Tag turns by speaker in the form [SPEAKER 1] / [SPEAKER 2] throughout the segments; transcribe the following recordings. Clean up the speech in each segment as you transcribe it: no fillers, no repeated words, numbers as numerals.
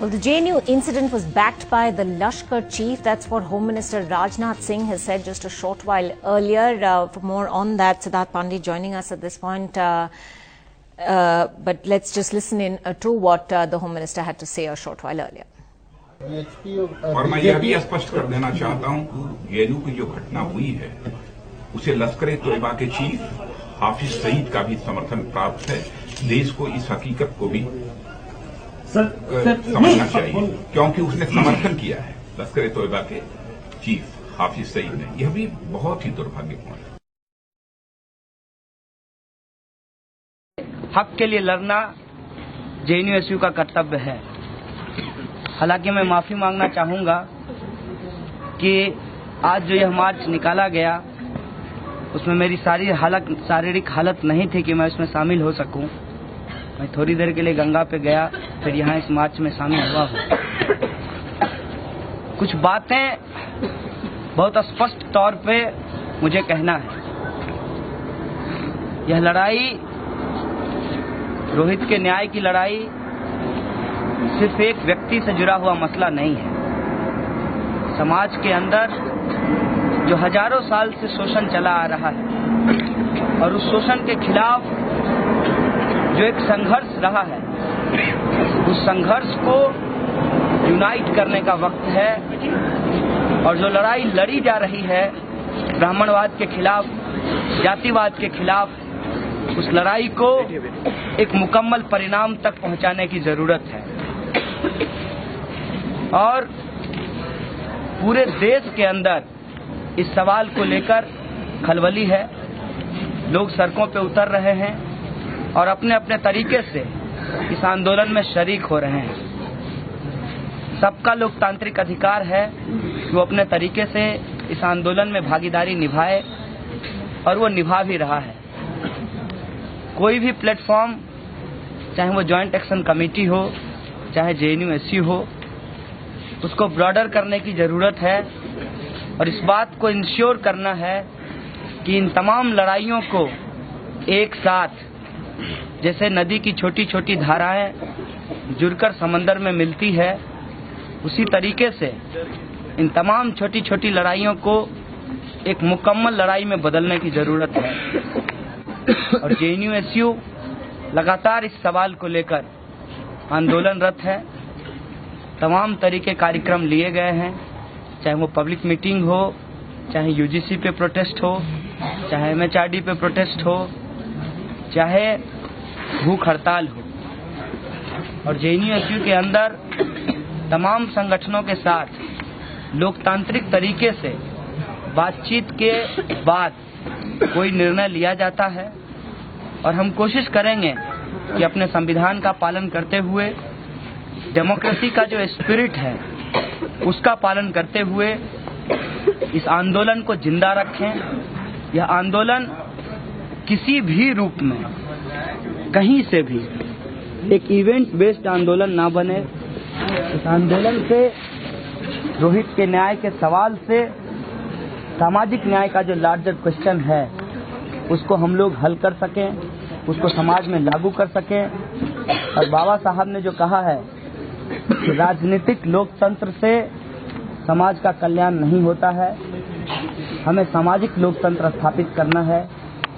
[SPEAKER 1] Well, the JNU incident was backed by the Lashkar chief. That's what Home Minister Rajnath Singh has said just a short while earlier. For more on that, Siddharth Pandey joining us at this point. But let's just listen in to what the Home Minister had to say a short while earlier.
[SPEAKER 2] और मैं यह भी स्पष्ट कर देना चाहता हूं कि जेएनयू की जो घटना हुई है उसे लश्कर-ए-तोयबा के चीफ हाफिज सईद का भी समर्थन प्राप्त है। देश को इस हकीकत को भी समझना चाहिए क्योंकि उसने समर्थन किया है लश्कर-ए-तोयबा के चीफ हाफिज सईद ने। यह भी बहुत ही दुर्भाग्यपूर्ण है।
[SPEAKER 3] हक के लिए लड़ना जेएनयू का कर्तव्य है। हालांकि मैं माफी मांगना चाहूंगा कि आज जो यह मार्च निकाला गया उसमें मेरी शारीरिक हालत नहीं थी कि मैं उसमें शामिल हो सकूं। मैं थोड़ी देर के लिए गंगा पे गया, फिर यहाँ इस मार्च में शामिल हुआ हूँ। कुछ बातें बहुत स्पष्ट तौर पे मुझे कहना है। यह लड़ाई, रोहित के न्याय की लड़ाई, सिर्फ एक व्यक्ति से जुड़ा हुआ मसला नहीं है। समाज के अंदर जो हजारों साल से शोषण चला आ रहा है और उस शोषण के खिलाफ जो एक संघर्ष रहा है, उस संघर्ष को यूनाइट करने का वक्त है। और जो लड़ाई लड़ी जा रही है ब्राह्मणवाद के खिलाफ, जातिवाद के खिलाफ, उस लड़ाई को एक मुकम्मल परिणाम तक पहुंचाने की जरूरत है। और पूरे देश के अंदर इस सवाल को लेकर खलबली है। लोग सड़कों पे उतर रहे हैं और अपने अपने तरीके से इस आंदोलन में शरीक हो रहे हैं। सबका लोकतांत्रिक अधिकार है कि वो अपने तरीके से इस आंदोलन में भागीदारी निभाए और वो निभा भी रहा है। कोई भी प्लेटफॉर्म, चाहे वो जॉइंट एक्शन कमेटी हो, चाहे जेएनयू हो, उसको ब्रॉडर करने की जरूरत है। और इस बात को इंश्योर करना है कि इन तमाम लड़ाइयों को एक साथ, जैसे नदी की छोटी छोटी धाराएं जुड़कर समंदर में मिलती है, उसी तरीके से इन तमाम छोटी छोटी लड़ाइयों को एक मुकम्मल लड़ाई में बदलने की जरूरत है। और जेएनयू लगातार इस सवाल को लेकर आंदोलनरत है। तमाम तरीके कार्यक्रम लिए गए हैं, चाहे वो पब्लिक मीटिंग हो, चाहे यूजीसी पे प्रोटेस्ट हो, चाहे एमएचआरडी पे प्रोटेस्ट हो, चाहे भूख हड़ताल हो। और जेएनयू के अंदर तमाम संगठनों के साथ लोकतांत्रिक तरीके से बातचीत के बाद कोई निर्णय लिया जाता है। और हम कोशिश करेंगे कि अपने संविधान का पालन करते हुए, डेमोक्रेसी का जो स्पिरिट है उसका पालन करते हुए इस आंदोलन को जिंदा रखें। यह आंदोलन किसी भी रूप में, कहीं से भी एक इवेंट बेस्ड आंदोलन ना बने। इस आंदोलन से, रोहित के न्याय के सवाल से, सामाजिक न्याय का जो लार्जर क्वेश्चन है उसको हम लोग हल कर सकें, उसको समाज में लागू कर सकें। और बाबा साहब ने जो कहा है कि राजनीतिक लोकतंत्र से समाज का कल्याण नहीं होता है, हमें सामाजिक लोकतंत्र स्थापित करना है,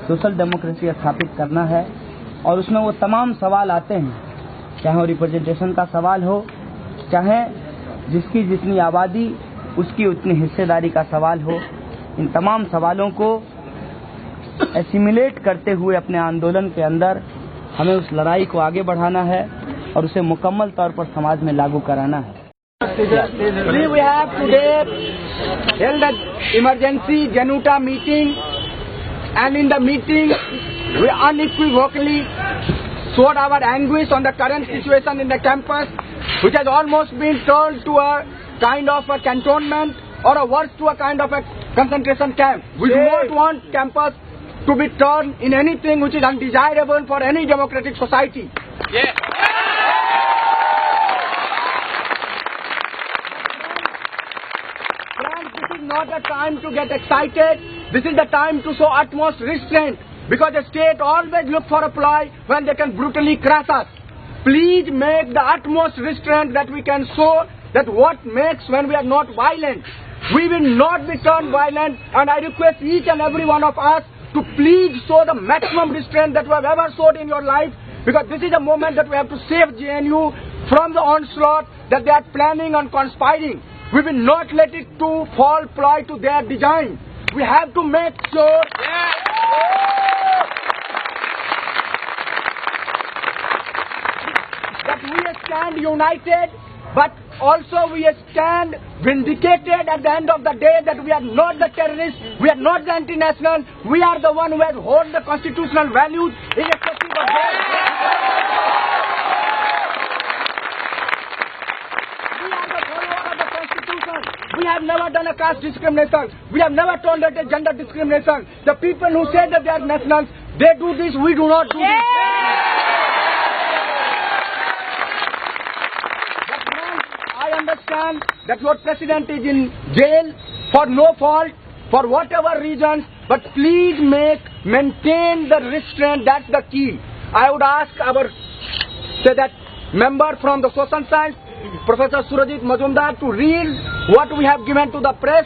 [SPEAKER 3] सोशल डेमोक्रेसी स्थापित करना है। और उसमें वो तमाम सवाल आते हैं, चाहे वो रिप्रेजेंटेशन का सवाल हो, चाहे जिसकी जितनी आबादी उसकी उतनी हिस्सेदारी का सवाल हो। इन तमाम सवालों को एसिमिलेट करते हुए अपने आंदोलन के अंदर हमें उस लड़ाई को आगे बढ़ाना है और उसे मुकम्मल तौर पर समाज में लागू कराना है।
[SPEAKER 4] We have today held an emergency Januta meeting, and in the meeting we unequivocally showed our anguish on the current situation in the campus, which has almost been turned to a kind of a cantonment or a worse to a kind of a concentration camp. We do not want campus to be turned in anything which is undesirable for any democratic society. Friends, this is not the time to get excited. This is the time to show utmost restraint, because the state always look for a ploy when they can brutally crush us. please make the utmost restraint that we can show that what makes when we are not violent. We will not be turned violent, and I request each and every one of us to please show the maximum restraint that you have ever showed in your life, because this is a moment that we have to save JNU from the onslaught that they are planning and conspiring. We will not let it to fall ploy to their design. We have to make sure that we stand united, but also we stand vindicated at the end of the day that we are not the terrorists, we are not the anti-national, we are the one who has hold the constitutional values irrespective of their. We are the followers of the Constitution. We have never done a caste discrimination. We have never tolerated gender discrimination. The people who say that they are nationals, they do this, we do not do this. I understand that your president is in jail for no fault, for whatever reasons, but please maintain the restraint. That's the key. I would ask our member from the social science, Professor Surajit Majumdar, to read what we have given to the press.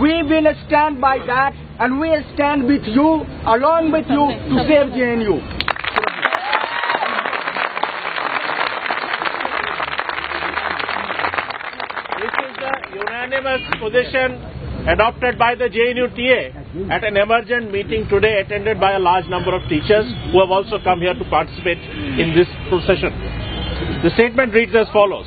[SPEAKER 4] We will stand by that, and we will stand with you, along with you, to save JNU.
[SPEAKER 5] Unanimous position adopted by the JNUTA at an emergent meeting today attended by a large number of teachers who have also come here to participate in this procession. The statement reads as follows.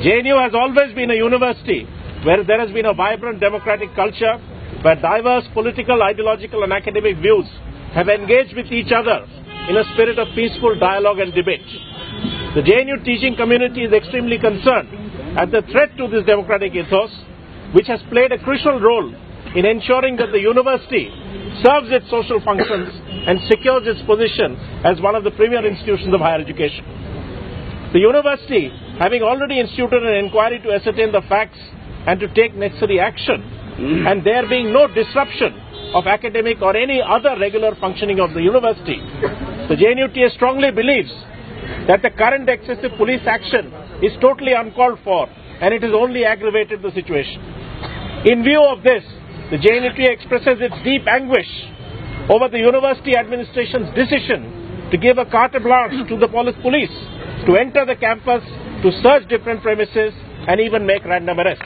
[SPEAKER 5] JNU has always been a university where there has been a vibrant democratic culture, where diverse political, ideological and academic views have engaged with each other in a spirit of peaceful dialogue and debate. The JNU teaching community is extremely concerned at the threat to this democratic ethos, which has played a crucial role in ensuring that the university serves its social functions and secures its position as one of the premier institutions of higher education. The university, having already instituted an inquiry to ascertain the facts and to take necessary action, and there being no disruption of academic or any other regular functioning of the university, the JNUTA strongly believes that the current excessive police action is totally uncalled for, and it has only aggravated the situation. In view of this, the JNUTA expresses its deep anguish over the university administration's decision to give a carte blanche to the police to enter the campus, to search different premises and even make random arrests.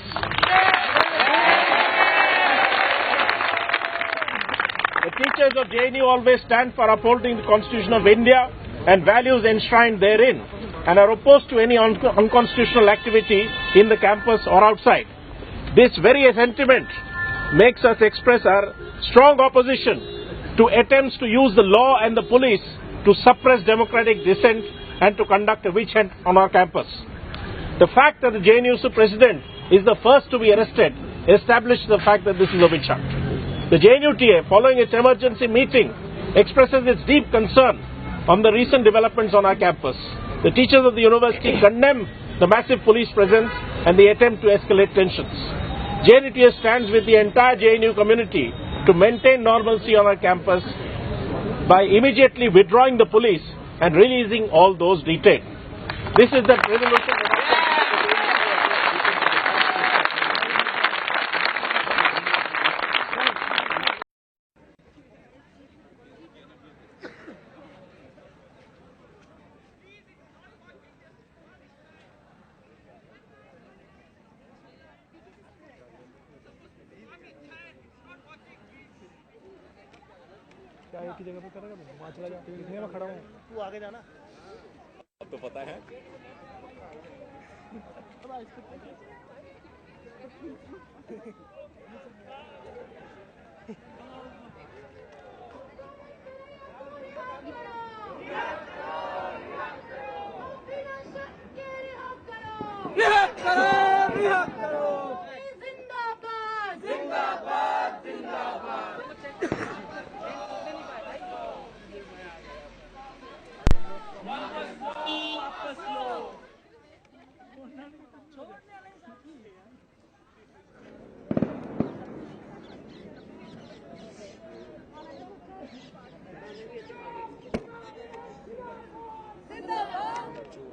[SPEAKER 5] The teachers of JNU always stand for upholding the Constitution of India and values enshrined therein, and are opposed to any unconstitutional activity in the campus or outside. This very sentiment makes us express our strong opposition to attempts to use the law and the police to suppress democratic dissent and to conduct a witch hunt on our campus. The fact that the JNUSU president is the first to be arrested establishes the fact that this is a witch hunt. The JNUTA, following its emergency meeting, expresses its deep concern on the recent developments on our campus. The teachers of the university condemn the massive police presence and the attempt to escalate tensions. JNUTA stands with the entire JNU community to maintain normalcy on our campus by immediately withdrawing the police and releasing all those detained. This is the resolution.
[SPEAKER 6] क्या एक ही जगह पे करेगा वहाँ चला जा लिखने में खड़ा हूँ तू आगे जाना अब तो पता है
[SPEAKER 7] जिंदाबाद जिंदाबाद जिंदाबाद वापस लो जिंदाबाद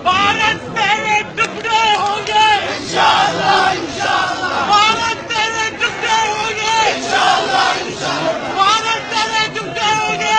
[SPEAKER 7] भारत तेरे टुकड़े होंगे इंशाअल्लाह इंशाअल्लाह भारत तेरे टुकड़े होंगे इंशाअल्लाह इंशाअल्लाह भारत तेरे टुकड़े होंगे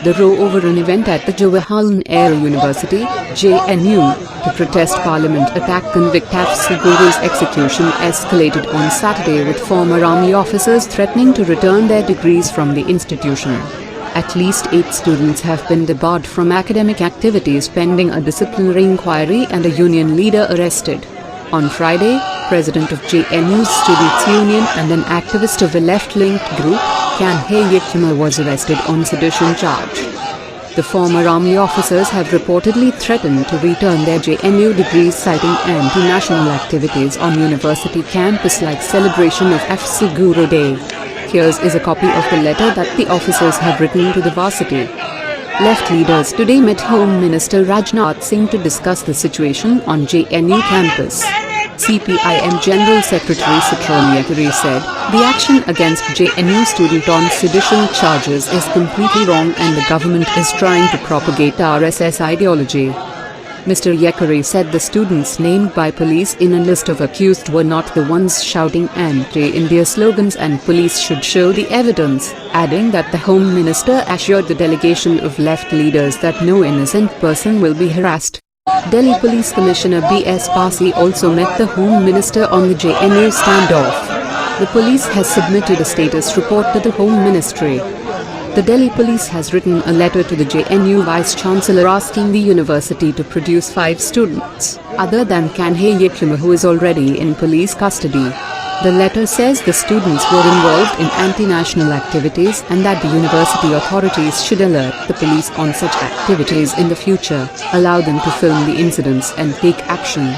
[SPEAKER 8] The row over an event at the Jawaharlal Nehru University, JNU, to protest Parliament attack convict Hafsi Guru's execution escalated on Saturday with former army officers threatening to return their degrees from the institution. At least 8 students have been debarred from academic activities pending a disciplinary inquiry and a union leader arrested. On Friday, President of JNU's Students' Union and an activist of a left-linked group, Kanhe Yeklima, was arrested on sedition charge. The former army officers have reportedly threatened to return their JNU degrees citing anti-national activities on university campus like celebration of Hafsi Guru Day. Here's a copy of the letter that the officers have written to the varsity. Left leaders today met Home Minister Rajnath Singh to discuss the situation on JNU campus. CPIM General Secretary Citron Yekkere said, the action against JNU student on sedition charges is completely wrong and the government is trying to propagate RSS ideology. Mr. Yekkere said the students named by police in a list of accused were not the ones shouting anti-India slogans and police should show the evidence, adding that the Home Minister assured the delegation of left leaders that no innocent person will be harassed. Delhi Police Commissioner B.S. Pasi also met the Home Minister on the JNU standoff. The police has submitted a status report to the Home Ministry. The Delhi Police has written a letter to the JNU Vice-Chancellor asking the university to produce 5 students, other than Kanhe Yeklima, who is already in police custody. The letter says the students were involved in anti-national activities and that the university authorities should alert the police on such activities in the future, allow them to film the incidents and take action.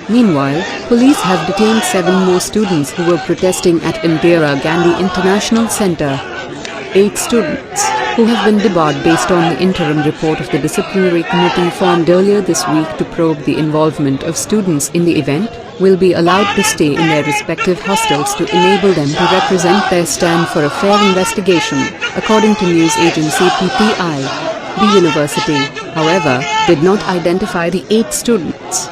[SPEAKER 8] Meanwhile, police have detained 7 more students who were protesting at Indira Gandhi International Centre. 8 students, who have been debarred based on the interim report of the disciplinary committee formed earlier this week to probe the involvement of students in the event, will be allowed to stay in their respective hostels to enable them to represent their stand for a fair investigation, according to news agency PTI. The university, however, did not identify the 8 students.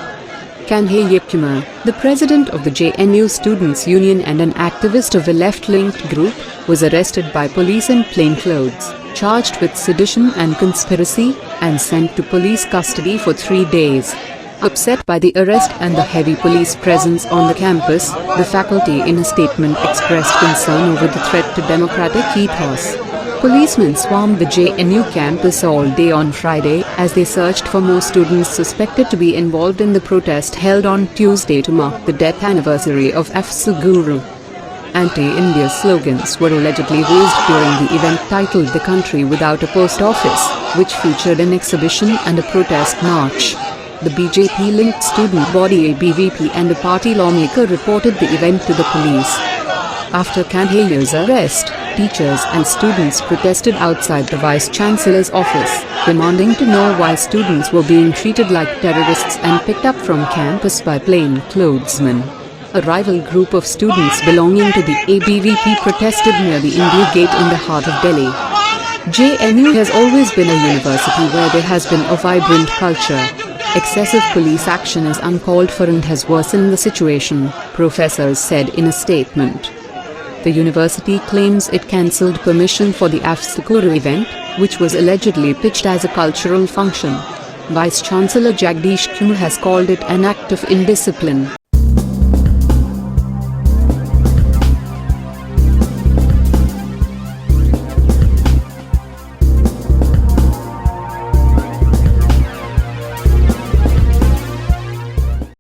[SPEAKER 8] Kanhe Yeklima, the president of the JNU Students' Union and an activist of a left-linked group, was arrested by police in plainclothes, charged with sedition and conspiracy, and sent to police custody for 3 days. Upset by the arrest and the heavy police presence on the campus, the faculty in a statement expressed concern over the threat to democratic ethos. Policemen swarmed the JNU campus all day on Friday as they searched for more students suspected to be involved in the protest held on Tuesday to mark the death anniversary of Hafsi Guru. Anti-India slogans were allegedly raised during the event titled "The Country Without a Post Office," which featured an exhibition and a protest march. The BJP-linked student body ABVP and a party lawmaker reported the event to the police. After Kanhe's arrest, teachers and students protested outside the Vice-Chancellor's office, demanding to know why students were being treated like terrorists and picked up from campus by plainclothesmen. A rival group of students belonging to the ABVP protested near the India Gate in the heart of Delhi. JNU has always been a university where there has been a vibrant culture. Excessive police action is uncalled for and has worsened the situation, professors said in a statement. The university claims it cancelled permission for the AFSCORE event, which was allegedly pitched as a cultural function. Vice-Chancellor Jagdish Kumar has called it an act of indiscipline.